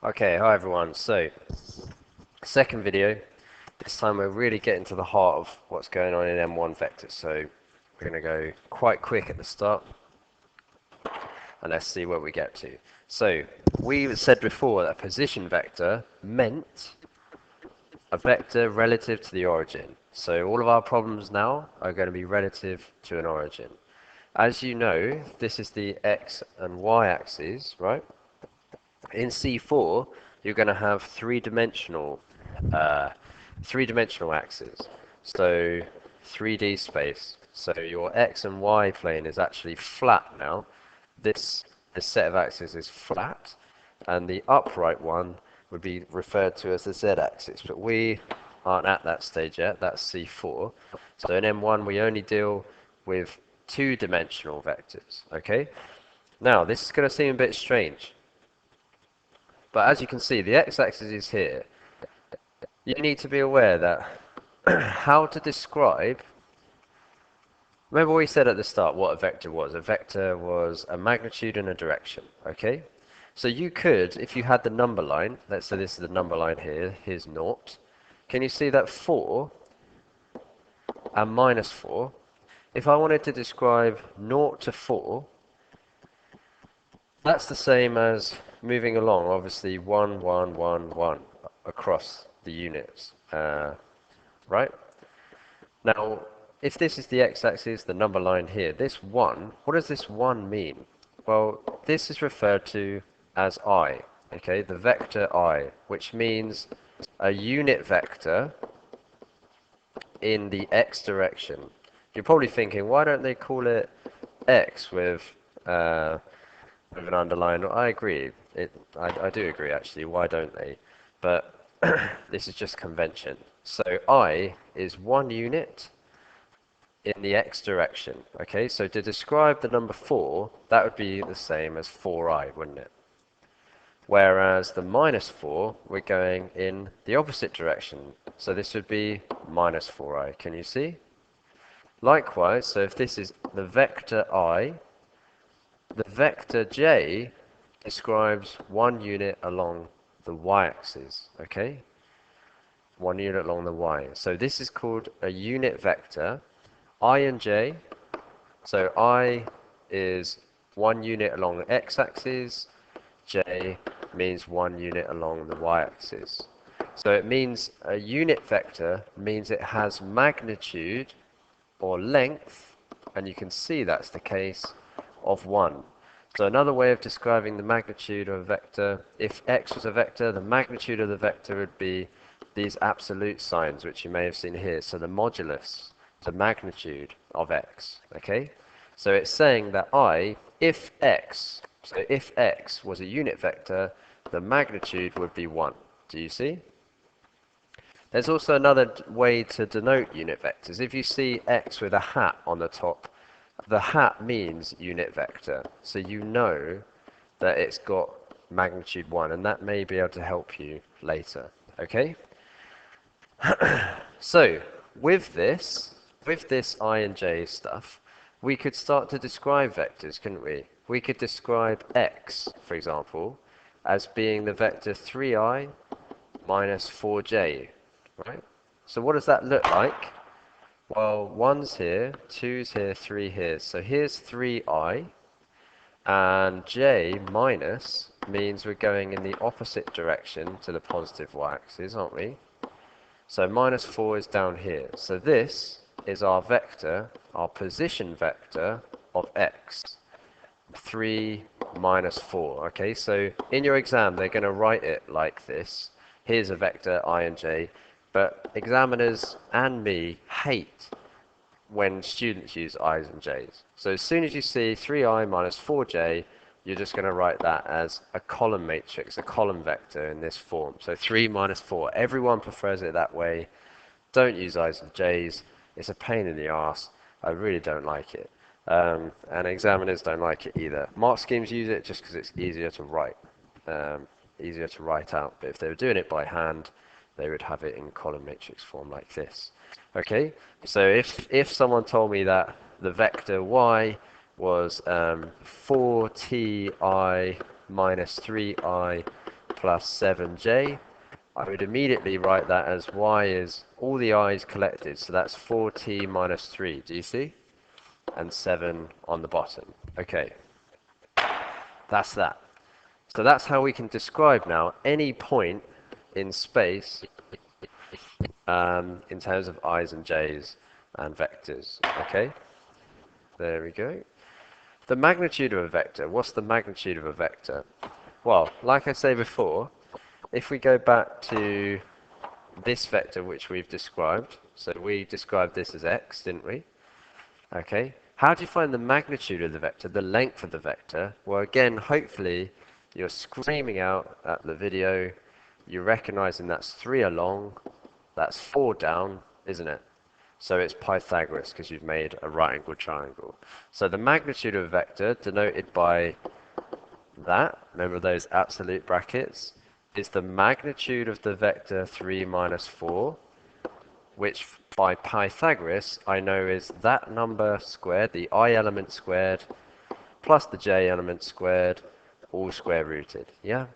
Okay, hi everyone. So, second video. This time we're really getting to the heart of what's going on in M1 vectors. So, we're going to go quite quick at the start, and let's see where we get to. So, we said before that a position vector meant a vector relative to the origin. So, all of our problems now are going to be relative to an origin. As you know, this is the x and y axes, right? In C4, you're going to have three-dimensional axes. So 3D space. So your x and y plane is actually flat now. This set of axes is flat, and the upright one would be referred to as the z-axis. But we aren't at that stage yet. That's C4. So in M1, we only deal with two-dimensional vectors. Okay. Now this is going to seem a bit strange. But as you can see, the x-axis is here. You need to be aware that how to describe. Remember we said at the start what a vector was. A vector was a magnitude and a direction. Okay? So you could, if you had the number line, let's say this is the number line here, here's 0. Can you see that 4 and minus 4? If I wanted to describe 0 to 4, that's the same as moving along, obviously 1, 1, 1, 1 across the units, right? Now, if this is the x-axis, the number line here, this 1, what does this 1 mean? Well, this is referred to as I, okay, the vector I, which means a unit vector in the x direction. You're probably thinking, why don't they call it x with an underline? I agree. I do agree, actually. Why don't they? But this is just convention. So I is 1 unit in the x direction. Okay, so to describe the number 4, that would be the same as 4i, wouldn't it? Whereas the minus 4, we're going in the opposite direction. So this would be minus 4i. Can you see? Likewise, so if this is the vector I, the vector j describes 1 unit along the y-axis, okay? 1 unit along the y. So this is called a unit vector. I and j, so I is 1 unit along the x-axis, j means 1 unit along the y-axis. So it means a unit vector means it has magnitude or length, and you can see that's the case, of 1. So another way of describing the magnitude of a vector, if x was a vector, the magnitude of the vector would be these absolute signs, which you may have seen here. So the modulus, the magnitude of x, okay? So it's saying that if x was a unit vector, the magnitude would be 1. Do you see? There's also another way to denote unit vectors. If you see x with a hat on the top, the hat means unit vector. So you know that it's got magnitude 1, and that may be able to help you later. Okay? So, with this I and j stuff, we could start to describe vectors, couldn't we? We could describe x, for example, as being the vector 3i minus 4j, right? So what does that look like? Well, 1's here, 2's here, 3 here. So here's 3i, and j minus means we're going in the opposite direction to the positive y-axis, aren't we? So minus 4 is down here. So this is our vector, our position vector of x. 3 minus 4. Okay, so in your exam, they're going to write it like this. Here's a vector, I and j. But examiners and me hate when students use i's and j's. So as soon as you see 3i minus 4j, you're just going to write that as a column matrix, a column vector in this form. So 3 minus 4. Everyone prefers it that way. Don't use i's and j's. It's a pain in the arse. I really don't like it. And examiners don't like it either. Mark schemes use it just because it's easier to write. Easier to write out. But if they were doing it by hand, they would have it in column matrix form like this. Okay, so if someone told me that the vector y was 4ti minus 3i plus 7j, I would immediately write that as y is all the i's collected, so that's 4t minus 3, do you see? And 7 on the bottom. Okay, that's that. So that's how we can describe now any point in space in terms of i's and j's and vectors. Okay, there we go. The magnitude of a vector. What's the magnitude of a vector? Well, like I said before, if we go back to this vector which we've described, so we described this as x, didn't we? Okay. How do you find the magnitude of the vector, the length of the vector? Well, again, hopefully you're screaming out at the video, you're recognizing that's 3 along, that's 4 down, isn't it? So it's Pythagoras because you've made a right angled triangle. So the magnitude of a vector, denoted by that, remember those absolute brackets, is the magnitude of the vector 3 minus 4, which by Pythagoras I know is that number squared, the I element squared, plus the j element squared, all square rooted. Yeah?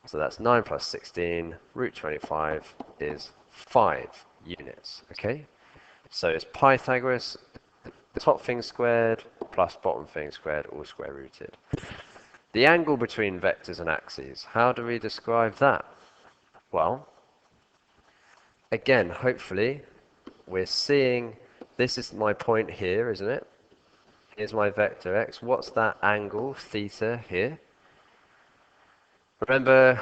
So that's 9 plus 16, root 25 is 5 units. Okay? So it's Pythagoras, top thing squared, plus bottom thing squared, all square rooted. The angle between vectors and axes, how do we describe that? Well, again, hopefully, we're seeing, this is my point here, isn't it? Here's my vector x. What's that angle, theta, here? Remember,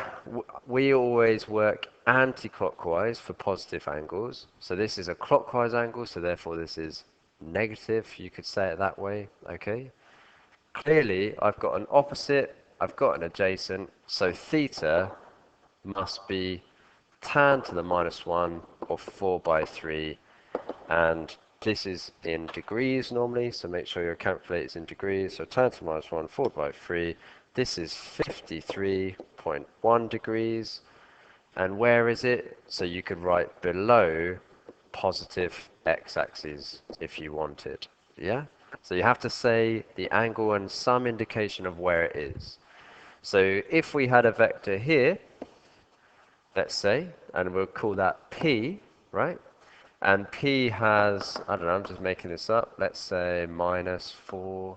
we always work anti-clockwise for positive angles. So this is a clockwise angle, so therefore this is negative, you could say it that way, okay? Clearly, I've got an opposite, I've got an adjacent, so theta must be tan to the minus 1, or 4 by 3, and this is in degrees normally, so make sure your calculator's in degrees, so tan to the minus 1, 4 by 3, this is 53.1 degrees, and where is it? So you could write below positive x-axis if you wanted, yeah? So you have to say the angle and some indication of where it is. So if we had a vector here, let's say, and we'll call that P, right? And P has, I don't know, I'm just making this up, let's say minus 4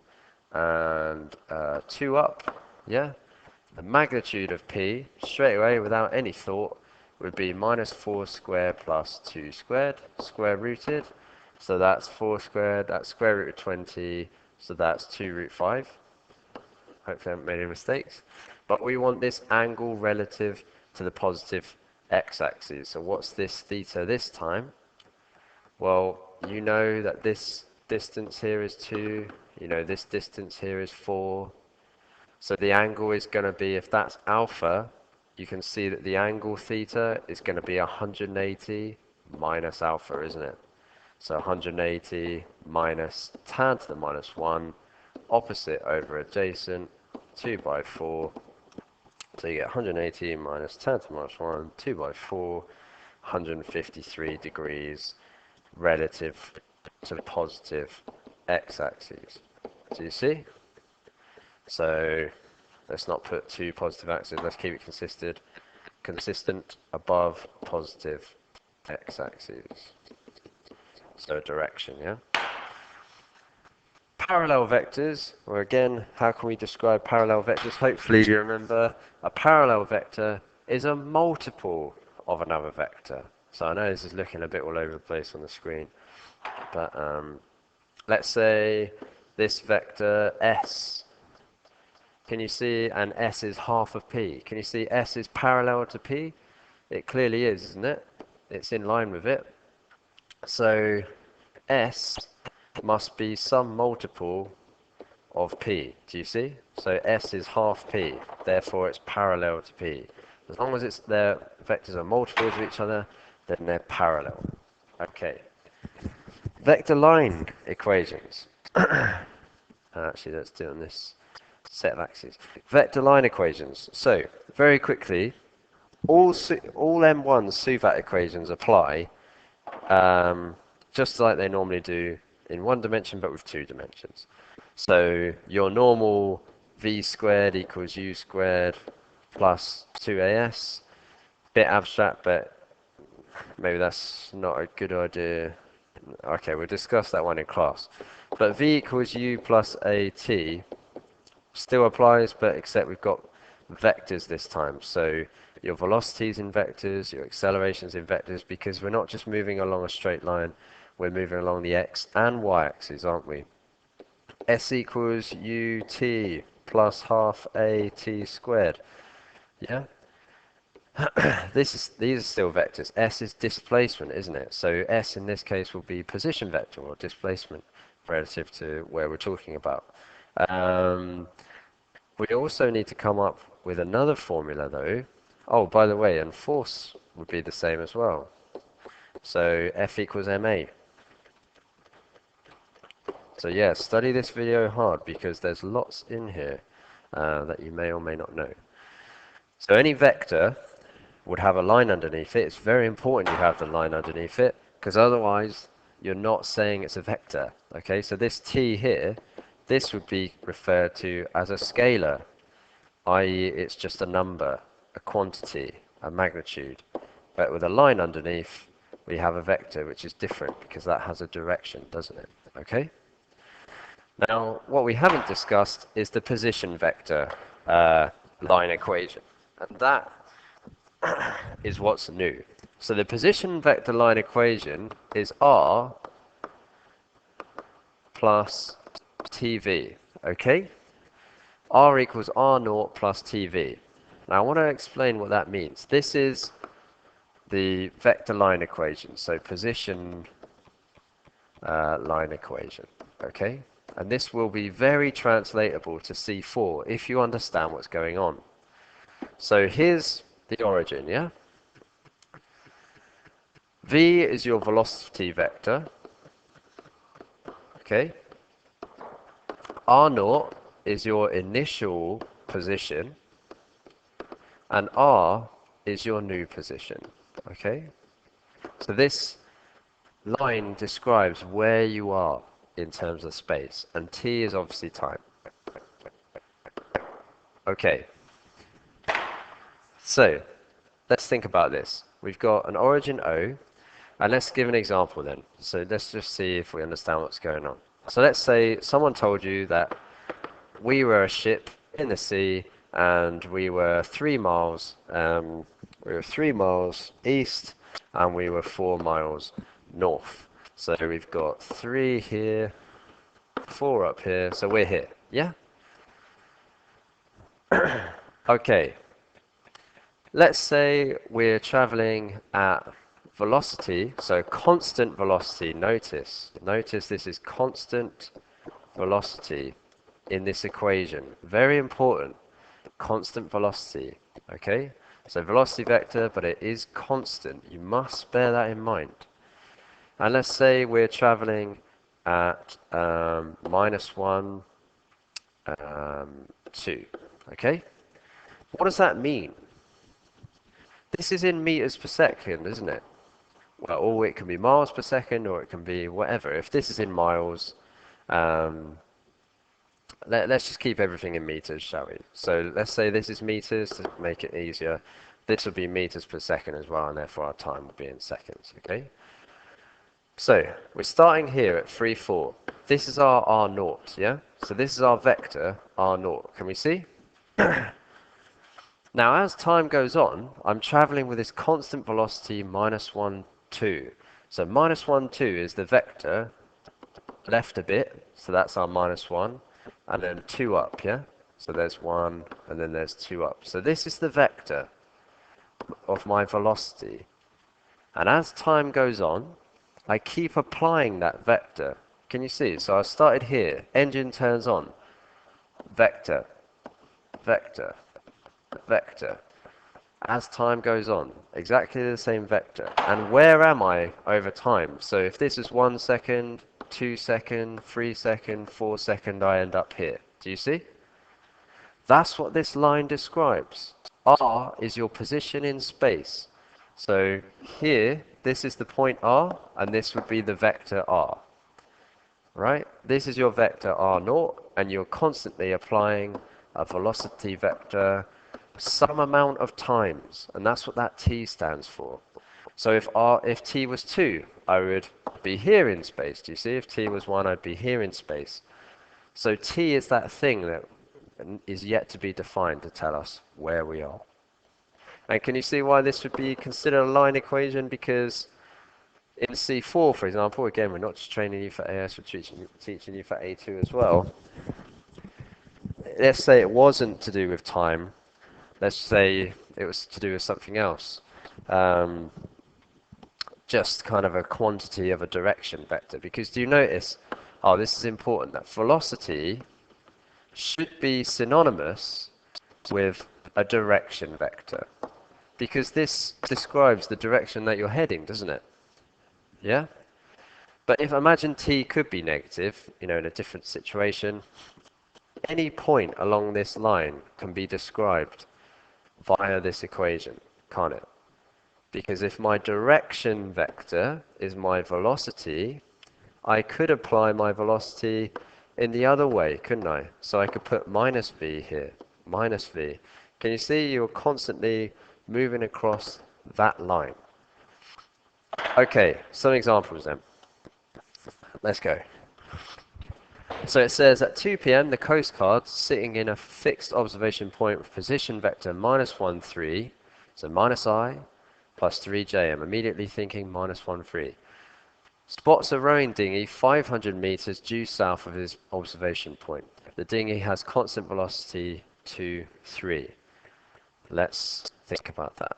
and 2 up, yeah? The magnitude of P, straight away, without any thought, would be minus 4 squared plus 2 squared, square rooted. So that's 4 squared, that's square root of 20, so that's 2 root 5. Hopefully I haven't made any mistakes. But we want this angle relative to the positive x-axis. So what's this theta this time? Well, you know that this distance here is 2, you know this distance here is 4. So the angle is going to be, if that's alpha, you can see that the angle theta is going to be 180 minus alpha, isn't it? So 180 minus tan to the minus 1, opposite over adjacent, 2 by 4. So you get 180 minus tan to the minus 1, 2 by 4, 153 degrees relative to the positive x-axis. Do you see? So let's not put two positive axes, let's keep it consistent above positive x-axis. So direction, yeah? Parallel vectors, or again, how can we describe parallel vectors? Hopefully you remember a parallel vector is a multiple of another vector. So I know this is looking a bit all over the place on the screen, but let's say this vector S. Can you see, and S is half of P. Can you see S is parallel to P? It clearly is, isn't it? It's in line with it. So S must be some multiple of P. Do you see? So S is half P. Therefore, it's parallel to P. As long as their vectors are multiples of each other, then they're parallel. Okay. Vector line equations. Actually, let's do it on this set of axes. Vector line equations. So, very quickly, all M1 SUVAT equations apply just like they normally do in one dimension, but with 2 dimensions. So, your normal v squared equals u squared plus 2as. Bit abstract, but maybe that's not a good idea. Okay, we'll discuss that one in class. But v equals u plus at still applies, but except we've got vectors this time. So your velocities in vectors, your accelerations in vectors, because we're not just moving along a straight line, we're moving along the x and y axes, aren't we? S equals ut plus half at squared. Yeah? These are still vectors. S is displacement, isn't it? So S in this case will be position vector or displacement relative to where we're talking about. We also need to come up with another formula though. Oh, by the way, and force would be the same as well. So F equals ma. So yeah, study this video hard because there's lots in here that you may or may not know. So any vector would have a line underneath it. It's very important you have the line underneath it because otherwise you're not saying it's a vector. Okay, so this t here, this would be referred to as a scalar, i.e. it's just a number, a quantity, a magnitude. But with a line underneath, we have a vector which is different because that has a direction, doesn't it? Okay? Now, what we haven't discussed is the position vector line equation. And that is what's new. So the position vector line equation is r plus tv, okay? R equals r naught plus tv. Now I want to explain what that means. This is the vector line equation, so position line equation, okay? And this will be very translatable to C4 if you understand what's going on. So here's the origin, yeah? V is your velocity vector, okay? R naught is your initial position, and R is your new position, okay? So this line describes where you are in terms of space, and T is obviously time. Okay, so let's think about this. We've got an origin O, and let's give an example then. So let's just see if we understand what's going on. So let's say someone told you that we were a ship in the sea, and we were 3 miles. We were 3 miles east, and we were 4 miles north. So we've got 3 here, 4 up here. So we're here. Yeah. Okay. Let's say we're traveling at velocity, so constant velocity. Notice this is constant velocity in this equation. Very important. Constant velocity. Okay? So velocity vector, but it is constant. You must bear that in mind. And let's say we're traveling at -1, 2. Okay? What does that mean? This is in meters per second, isn't it? Well, or it can be miles per second, or it can be whatever. If this is in miles, let's just keep everything in meters, shall we? So let's say this is meters to make it easier. This will be meters per second as well, and therefore our time will be in seconds, okay? So we're starting here at 3, 4. This is our R naught, yeah? So this is our vector, R naught. Can we see? Now, as time goes on, I'm traveling with this constant velocity -1, 2. So -1, 2 is the vector left a bit, so that's our -1, and then 2 up, yeah? So there's 1, and then there's 2 up. So this is the vector of my velocity. And as time goes on, I keep applying that vector. Can you see? So I started here, engine turns on, vector, vector, vector. As time goes on, exactly the same vector. And where am I over time? So if this is 1 second, 2 second, 3 second, 4 second, I end up here. Do you see? That's what this line describes. R is your position in space. So here, this is the point R, and this would be the vector R. Right? This is your vector R naught, and you're constantly applying a velocity vector some amount of times, and that's what that t stands for. So if t was 2, I would be here in space. Do you see? If t was 1, I'd be here in space. So t is that thing that is yet to be defined to tell us where we are. And can you see why this would be considered a line equation? Because in C4, for example, again, we're not just training you for AS, we're teaching you for A2 as well. Let's say it wasn't to do with time. Let's say it was to do with something else. Just kind of a quantity of a direction vector. Because do you notice, oh, this is important, that velocity should be synonymous with a direction vector. Because this describes the direction that you're heading, doesn't it? Yeah? But if imagine t could be negative, in a different situation, any point along this line can be described via this equation, can't it? Because if my direction vector is my velocity, I could apply my velocity in the other way, couldn't I? So I could put minus v here, minus v. Can you see you're constantly moving across that line? Okay, some examples then. Let's go. So it says at 2 p.m. the Coast Guard sitting in a fixed observation point with position vector -1, 3, so minus I plus 3j. I'm immediately thinking -1, 3. Spots a rowing dinghy 500 meters due south of his observation point. The dinghy has constant velocity 2, 3. Let's think about that.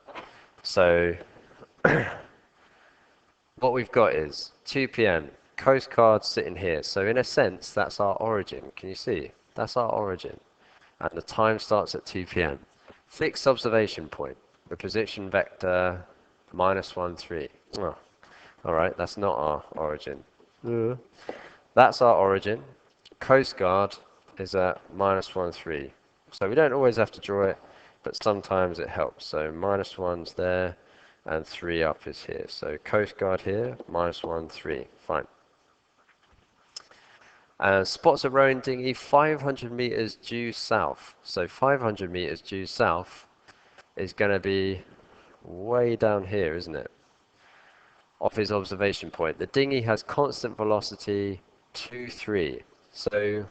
So what we've got is 2 p.m. Coast Guard sitting here. So in a sense, that's our origin. Can you see? That's our origin. And the time starts at 2 p.m. Fixed observation point. The position vector -1, 3. Oh, all right, that's not our origin. That's our origin. Coast Guard is at -1, 3. So we don't always have to draw it, but sometimes it helps. So -1's there, and 3 up is here. So Coast Guard here, -1, 3. Fine. Spots a rowing dinghy 500 meters due south. So 500 meters due south is going to be way down here, isn't it? Off his observation point. The dinghy has constant velocity 2, 3. So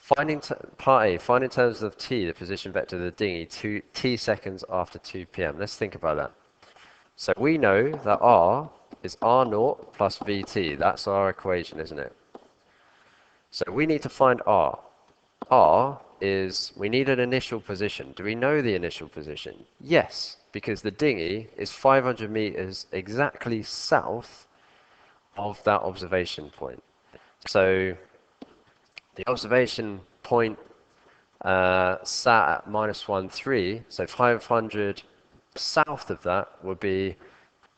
part A, find in terms of t, the position vector of the dinghy, t seconds after 2 p.m. Let's think about that. So we know that r is r0 plus vt. That's our equation, isn't it? So we need to find r. R is, we need an initial position. Do we know the initial position? Yes, because the dinghy is 500 meters exactly south of that observation point. So the observation point sat at -1, 3, so 500 south of that would be,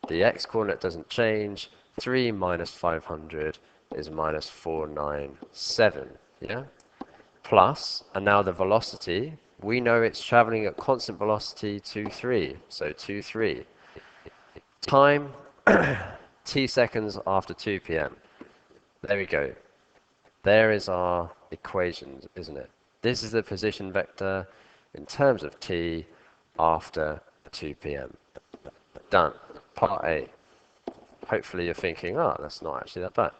the x-coordinate doesn't change, 3 minus 500 is -497, yeah? Plus, and now the velocity, we know it's traveling at constant velocity 2, 3, so 2, 3. Time, t seconds after 2 p.m. There we go. There is our equation, isn't it? This is the position vector in terms of t after 2 p.m. Done. Part A. Hopefully you're thinking, oh, that's not actually that bad.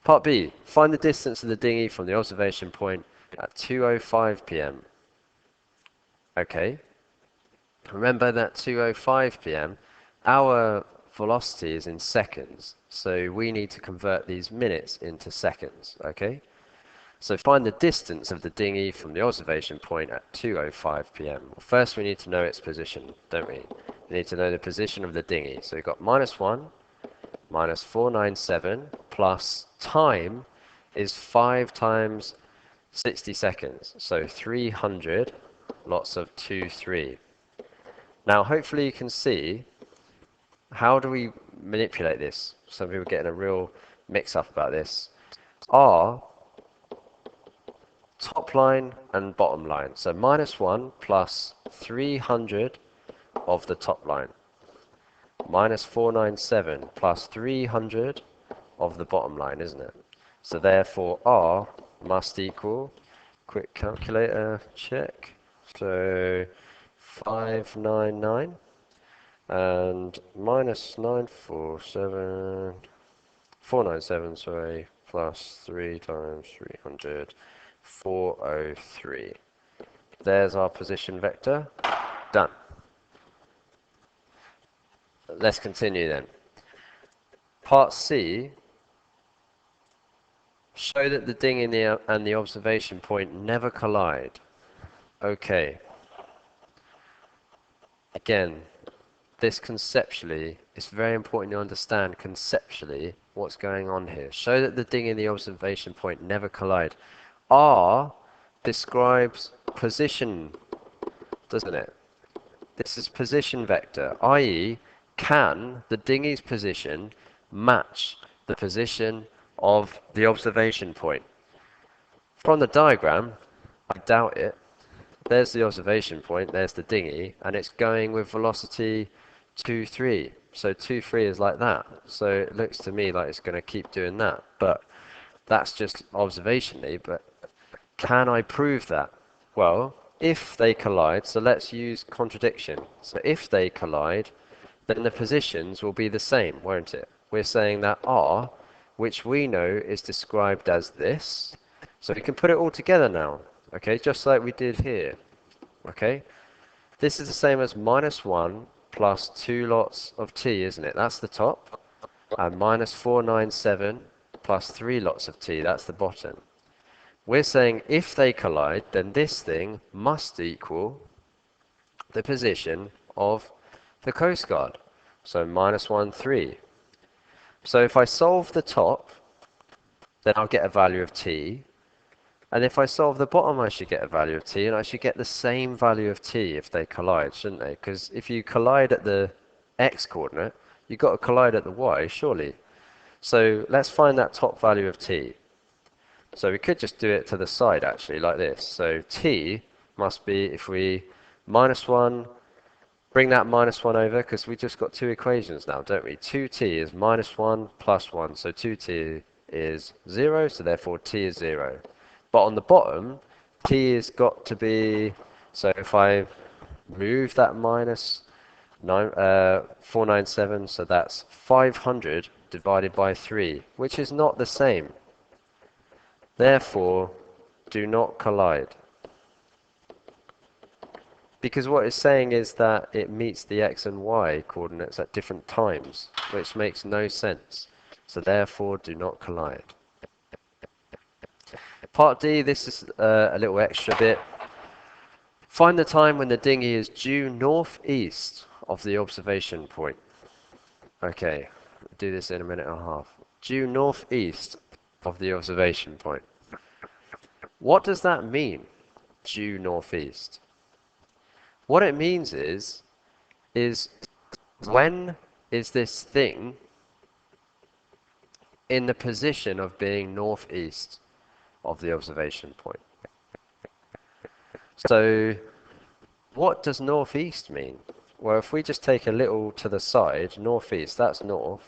Part B. Find the distance of the dinghy from the observation point at 2:05 p.m. Okay. Remember that 2:05 p.m. our velocity is in seconds, so we need to convert these minutes into seconds, okay? So find the distance of the dinghy from the observation point at 2:05 p.m. Well, first we need to know its position, don't we? We need to know the position of the dinghy. So we've got -1, -497, plus time is 5 times 60 seconds. So 300, lots of 2, 3. Now hopefully you can see, how do we manipulate this? Some people are getting a real mix-up about this. R, top line and bottom line. So -1 plus 300 of the top line. -497 plus 300 of the bottom line, isn't it? So therefore R must equal, quick calculator check, So 599 and minus 497, sorry, plus 3 times 300, 403. There's our position vector. Done. Let's continue then. Part C, show that the dinghy and the observation point never collide. Okay. Again, this conceptually, it's very important to understand conceptually what's going on here. Show that the dinghy and the observation point never collide. R describes position, doesn't it? This is position vector, i.e., can the dinghy's position match the position of the observation point? From the diagram, I doubt it. There's the observation point, there's the dinghy, and it's going with velocity 2, 3. So 2, 3 is like that. So it looks to me like it's going to keep doing that. But that's just observationally. But can I prove that? Well, if they collide, so let's use contradiction. So if they collide, then the positions will be the same, won't it? We're saying that R, which we know is described as this, so we can put it all together now, okay, just like we did here, okay? This is the same as minus 1 plus 2 lots of t, isn't it? That's the top, and minus 497 plus 3 lots of t, that's the bottom. We're saying if they collide, then this thing must equal the position of the Coast Guard. So minus 1, 3. So if I solve the top, then I'll get a value of t. And if I solve the bottom, I should get a value of t. And I should get the same value of t if they collide, shouldn't they? Because if you collide at the x coordinate, you've got to collide at the y, surely. So let's find that top value of t. So we could just do it to the side, actually, like this. So t must be, if we minus 1, bring that minus 1 over, because we just got two equations now, don't we? 2t is minus 1 plus 1, so 2t is 0, so therefore t is 0. But on the bottom, t has got to be, so if I move that minus 497, so that's 500 divided by 3, which is not the same. Therefore, do not collide. Because what it's saying is that it meets the x and y coordinates at different times, which makes no sense. So therefore, do not collide. Part D, this is a little extra bit. Find the time when the dinghy is due northeast of the observation point. Okay, I'll do this in a minute and a half. Due northeast of the observation point. What does that mean, due northeast? What it means is when is this thing in the position of being northeast of the observation point? So what does northeast mean? Well, if we just take a little to the side, northeast, that's north,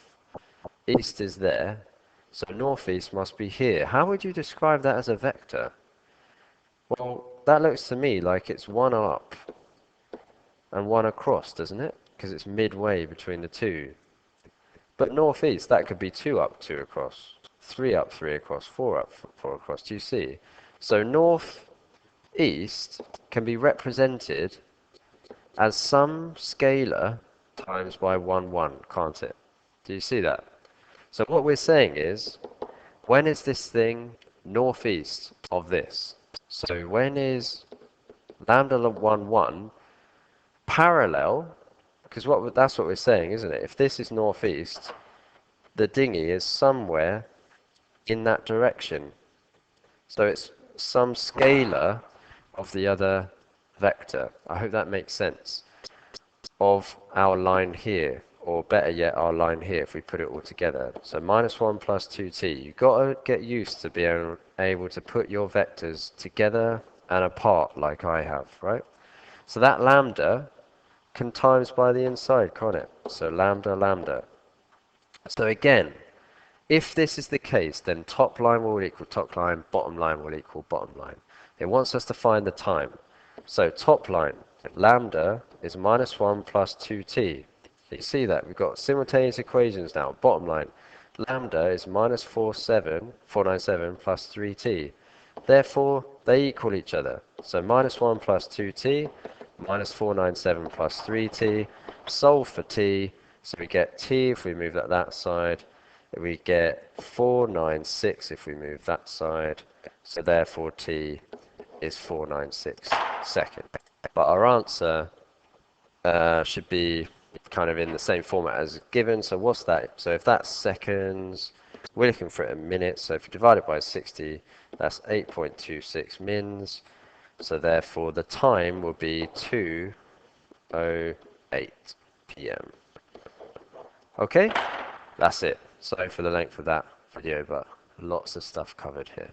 east is there, so northeast must be here. How would you describe that as a vector? Well, that looks to me like it's one up and one across, doesn't it? Because it's midway between the two. But northeast, that could be 2 up, 2 across, 3 up, 3 across, 4 up, 4 across. Do you see? So northeast can be represented as some scalar times by 1, 1, can't it? Do you see that? So what we're saying is, when is this thing northeast of this? So when is lambda 1, 1 parallel, because that's what we're saying, isn't it? If this is northeast, the dinghy is somewhere in that direction. So it's some scalar of the other vector. I hope that makes sense. Of our line here, or better yet, our line here, if we put it all together. So minus 1 plus 2t. You've got to get used to being able to put your vectors together and apart like I have, right? So that lambda can times by the inside, can't it? So lambda, lambda. So again, if this is the case, then top line will equal top line, bottom line will equal bottom line. It wants us to find the time. So top line, lambda is minus 1 plus 2t. You see that? We've got simultaneous equations now. Bottom line, lambda is minus 497 plus 3t. Therefore, they equal each other. So minus 1 plus 2t, minus 497 plus 3t. Solve for t. So we get t if we move that side. We get 496 if we move that side. So therefore t is 496 seconds. But our answer should be kind of in the same format as given. So what's that? So if that's seconds, we're looking for it in minutes. So if you divide it by 60, that's 8.26 mins. So therefore the time will be 2:08 p.m. Okay, that's it. Sorry for the length of that video, but lots of stuff covered here.